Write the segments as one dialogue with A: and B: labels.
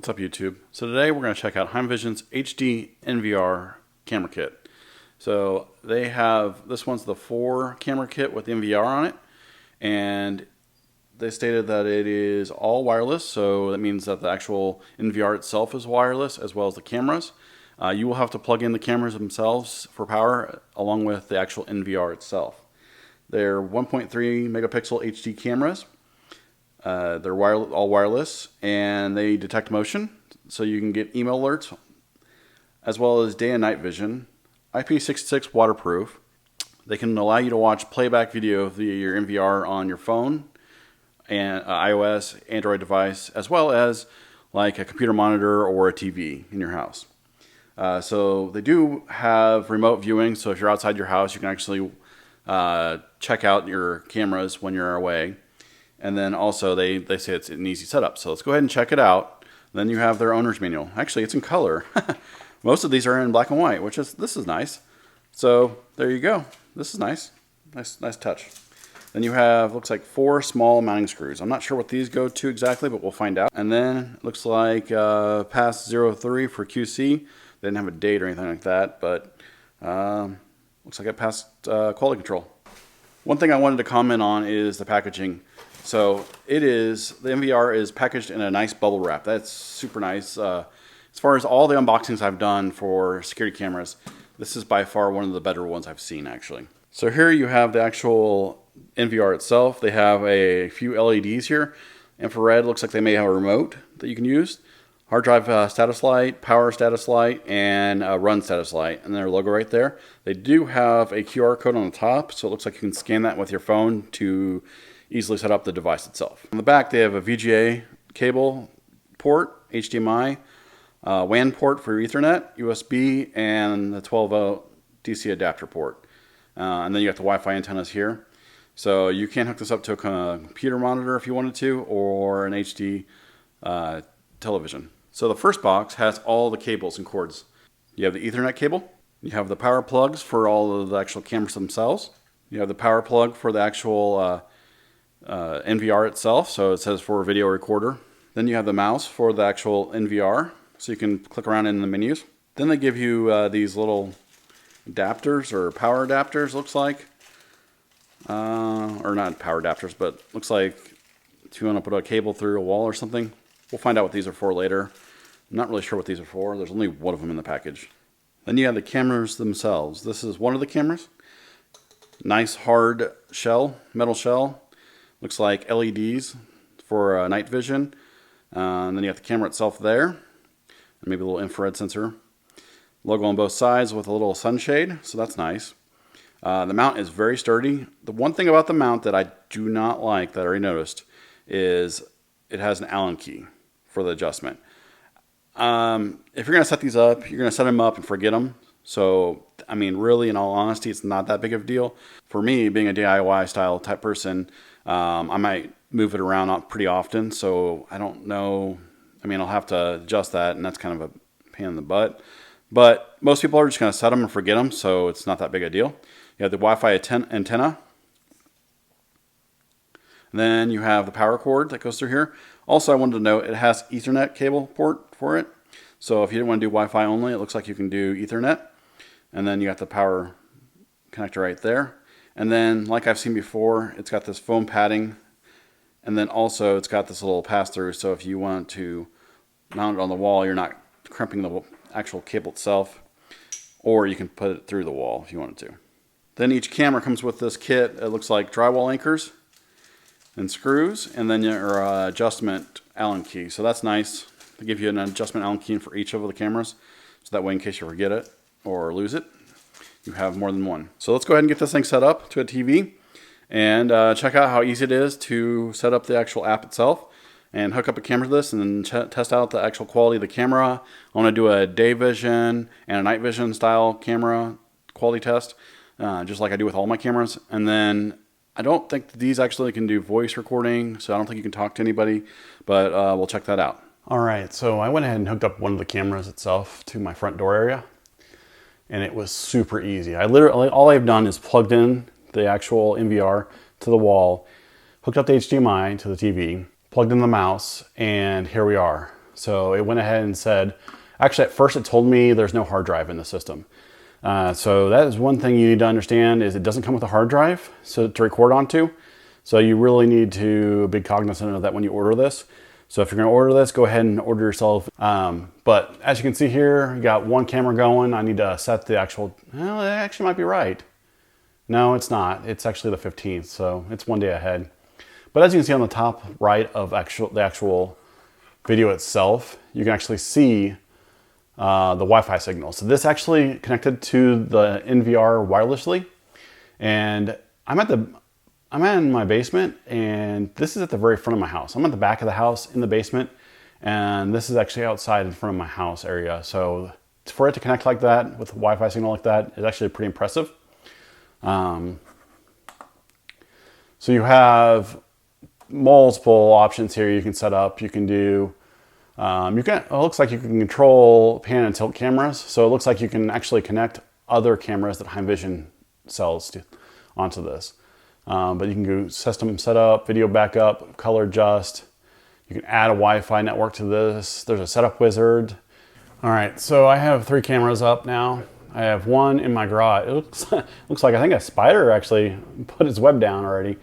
A: What's up, YouTube? So today we're going to check out HeimVision's HD NVR camera kit. So they have, this one's the 4 camera kit with NVR on it, and they stated that it is all wireless, so that means that the actual NVR itself is wireless as well as the cameras. You will have to plug in the cameras themselves for power along with the actual NVR itself. They're 1.3 megapixel HD cameras. They're all wireless, and they detect motion, so you can get email alerts, as well as day and night vision. IP66 waterproof. They can allow you to watch playback video via your NVR on your phone and iOS, Android device, as well as like a computer monitor or a TV in your house. So they do have remote viewing, so if you're outside your house, you can actually check out your cameras when you're away. And then also they say it's an easy setup. So let's go ahead and check it out. Then you have their owner's manual. Actually, it's in color. Most of these are in black and white, this is nice. So there you go. This is nice. Nice touch. Then you have, looks like 4 small mounting screws. I'm not sure what these go to exactly, but we'll find out. And then it looks like pass 03 for QC. They didn't have a date or anything like that, but looks like it passed quality control. One thing I wanted to comment on is the packaging. So the NVR is packaged in a nice bubble wrap. That's super nice. As far as all the unboxings I've done for security cameras, this is by far one of the better ones I've seen, actually. So here you have the actual NVR itself. They have a few LEDs here. Infrared, looks like they may have a remote that you can use. Hard drive status light, power status light, and run status light, and their logo right there. They do have a QR code on the top, so it looks like you can scan that with your phone to easily set up the device itself. On the back, they have a VGA cable port, HDMI, WAN port for Ethernet, USB, and the 12-volt DC adapter port. And then you got the Wi-Fi antennas here. So you can hook this up to a computer monitor if you wanted to, or an HD television. So the first box has all the cables and cords. You have the Ethernet cable. You have the power plugs for all of the actual cameras themselves. You have the power plug for the actual NVR itself, so it says for a video recorder. Then you have the mouse for the actual NVR, so you can click around in the menus. Then they give you these little adapters, or power adapters, looks like. Or not power adapters, but looks like if you want to put a cable through a wall or something. We'll find out what these are for later. I'm not really sure what these are for. There's only one of them in the package. Then you have the cameras themselves. This is one of the cameras. Nice hard shell, metal shell. Looks like LEDs for night vision. And then you have the camera itself there. And maybe a little infrared sensor. Logo on both sides with a little sunshade, so that's nice. The mount is very sturdy. The one thing about the mount that I do not like, that I already noticed, is it has an Allen key for the adjustment. If you're going to set these up, you're going to set them up and forget them. So, I mean, really, in all honesty, it's not that big of a deal. For me, being a DIY style type person, I might move it around pretty often, so I don't know. I mean, I'll have to adjust that, and that's kind of a pain in the butt. But most people are just going to set them and forget them, so it's not that big a deal. You have the Wi-Fi antenna. And then you have the power cord that goes through here. Also, I wanted to note it has Ethernet cable port for it. So if you didn't want to do Wi-Fi only, it looks like you can do Ethernet. And then you got the power connector right there. And then, like I've seen before, it's got this foam padding. And then also it's got this little pass-through, so if you want to mount it on the wall, you're not crimping the actual cable itself. Or you can put it through the wall if you wanted to. Then each camera comes with this kit. It looks like drywall anchors and screws, and then your adjustment Allen key. So that's nice. They give you an adjustment Allen key for each of the cameras, so that way in case you forget it or lose it, you have more than one. So let's go ahead and get this thing set up to a TV and check out how easy it is to set up the actual app itself and hook up a camera to this and then test out the actual quality of the camera. I want to do a day vision and a night vision style camera quality test, just like I do with all my cameras. And then I don't think these actually can do voice recording, so I don't think you can talk to anybody, but we'll check that out. All right, so I went ahead and hooked up one of the cameras itself to my front door area, and it was super easy. All I've done is plugged in the actual NVR to the wall, hooked up the HDMI to the TV, plugged in the mouse, and here we are. So it went ahead and said, actually at first it told me there's no hard drive in the system. So that is one thing you need to understand, is it doesn't come with a hard drive so to record onto. So you really need to be cognizant of that when you order this. So if you're gonna order this, go ahead and order yourself. But as you can see here, you got one camera going. I need to set the actual, well, it actually might be right. No, it's not. It's actually the 15th, so it's one day ahead. But as you can see on the top right of the actual video itself, you can actually see the Wi-Fi signal. So this actually connected to the NVR wirelessly, and I'm in my basement, and this is at the very front of my house. I'm at the back of the house in the basement, and this is actually outside in front of my house area. So for it to connect like that with a Wi-Fi signal like that is actually pretty impressive. So you have multiple options here you can set up. You can do, it looks like you can control pan and tilt cameras. So it looks like you can actually connect other cameras that HeimVision sells onto this. But you can do system setup, video backup, color adjust. You can add a Wi-Fi network to this. There's a setup wizard. All right, so I have 3 cameras up now. I have one in my garage. It looks like I think a spider actually put its web down already.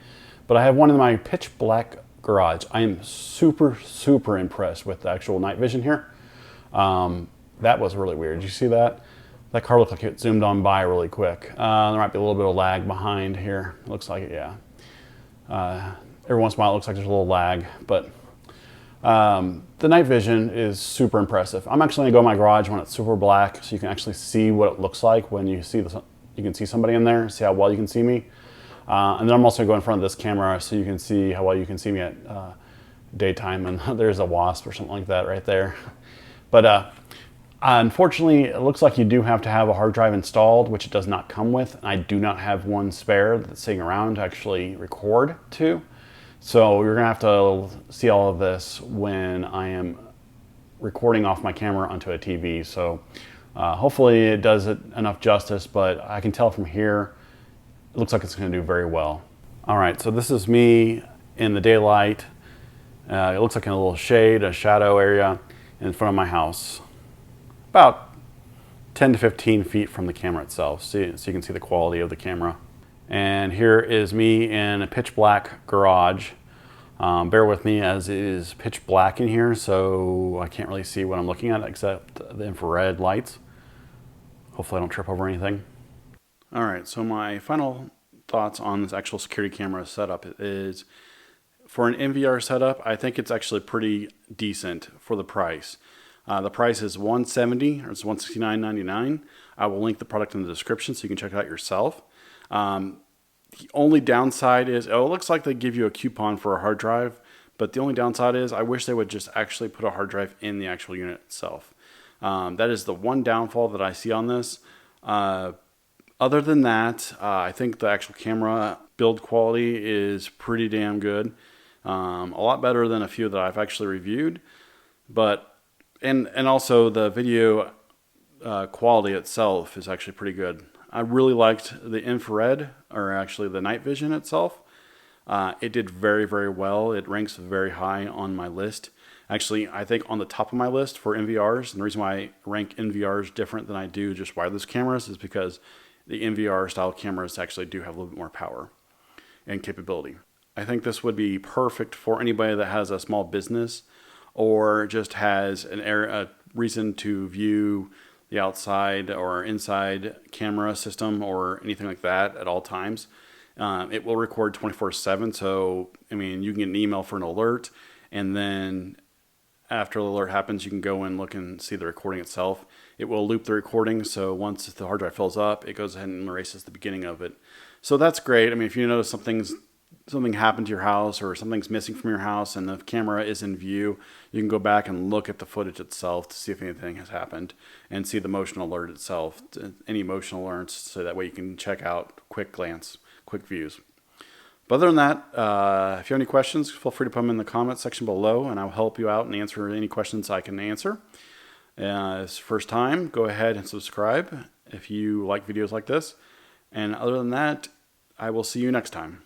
A: But I have one in my pitch black garage. I am super, super impressed with the actual night vision here. That was really weird. Did you see that? That car looked like it zoomed on by really quick. There might be a little bit of lag behind here. It looks like it, yeah. Every once in a while it looks like there's a little lag, but the night vision is super impressive. I'm actually gonna go in my garage when it's super black so you can actually see what it looks like when you see you can see somebody in there, see how well you can see me. And then I'm also going to go in front of this camera so you can see how well you can see me at daytime. And there's a wasp or something like that right there. But unfortunately, it looks like you do have to have a hard drive installed, which it does not come with. And I do not have one spare that's sitting around to actually record to. So you're going to have to see all of this when I am recording off my camera onto a TV. So hopefully it does it enough justice, but I can tell from here, it looks like it's going to do very well. All right, so this is me in the daylight. It looks like in a little shade, a shadow area in front of my house. About 10 to 15 feet from the camera itself, so you can see the quality of the camera. And here is me in a pitch black garage. Bear with me as it is pitch black in here, so I can't really see what I'm looking at except the infrared lights. Hopefully I don't trip over anything. All right, so my final thoughts on this actual security camera setup is, for an NVR setup, I think it's actually pretty decent for the price. The price is $170 or it's $169.99. I will link the product in the description so you can check it out yourself. The only downside is, it looks like they give you a coupon for a hard drive, but the only downside is I wish they would just actually put a hard drive in the actual unit itself. That is the one downfall that I see on this. Other than that, I think the actual camera build quality is pretty damn good. A lot better than a few that I've actually reviewed. But and also the video quality itself is actually pretty good. I really liked the infrared, or actually the night vision itself. It did very, very well. It ranks very high on my list. Actually, I think on the top of my list for NVRs, and the reason why I rank NVRs different than I do just wireless cameras is because the NVR style cameras actually do have a little bit more power and capability. I think this would be perfect for anybody that has a small business or just has a reason to view the outside or inside camera system or anything like that at all times. It will record 24/7. So, I mean, you can get an email for an alert, and then after the alert happens, you can go and look and see the recording itself. It will loop the recording, so once the hard drive fills up, it goes ahead and erases the beginning of it. So that's great. I mean, if you notice something happened to your house or something's missing from your house and the camera is in view, you can go back and look at the footage itself to see if anything has happened and see the motion alert itself, any motion alerts, so that way you can check out quick glance, quick views. But other than that, if you have any questions, feel free to put them in the comment section below, and I'll help you out and answer any questions I can answer. It's the first time, go ahead and subscribe if you like videos like this. And other than that, I will see you next time.